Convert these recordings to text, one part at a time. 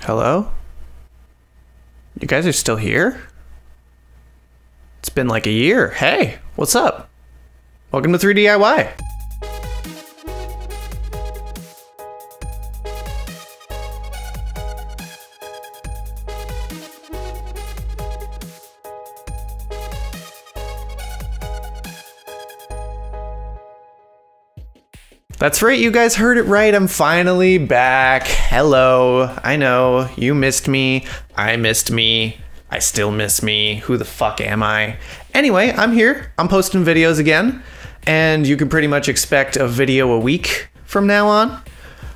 Hello? You guys are still here? It's been like a year. Hey, what's up? Welcome to 3DIY. That's right, you guys heard it right. I'm finally back. Hello. I know, you missed me. I missed me. I still miss me. Who the fuck am I? Anyway, I'm here. I'm posting videos again. And you can pretty much expect a video a week from now on.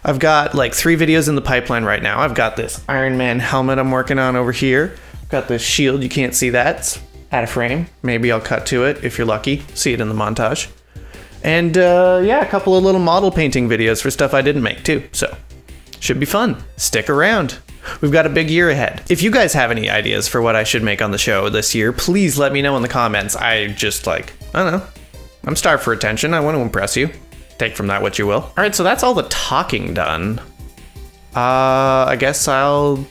I've got like 3 videos in the pipeline right now. I've got this Iron Man helmet I'm working on over here. I've got this shield. You can't see that. It's out of frame. Maybe I'll cut to it if you're lucky. See it in the montage. And yeah, a couple of little model painting videos for stuff I didn't make too. So, should be fun. Stick around. We've got a big year ahead. If you guys have any ideas for what I should make on the show this year, please let me know in the comments. I don't know. I'm starved for attention. I want to impress you. Take from that what you will. All right, so that's all the talking done. I guess I'll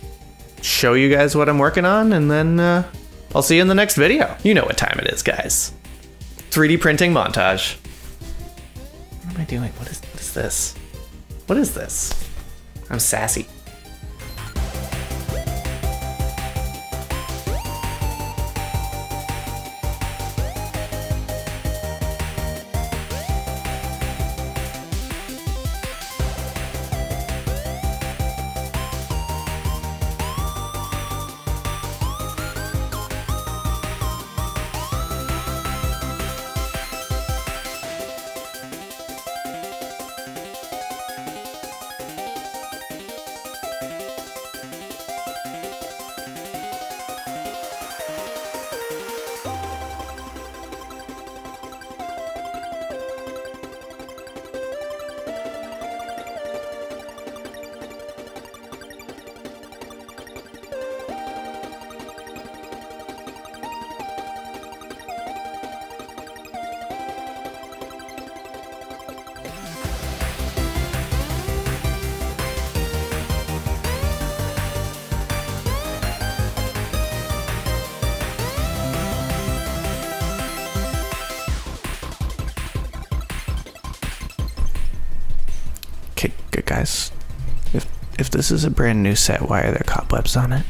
show you guys what I'm working on, and then I'll see you in the next video. You know what time it is, guys. 3D printing montage. What am I doing? What is this? What is this? I'm sassy. Okay, good guys. If this is a brand new set, why are there cobwebs on it?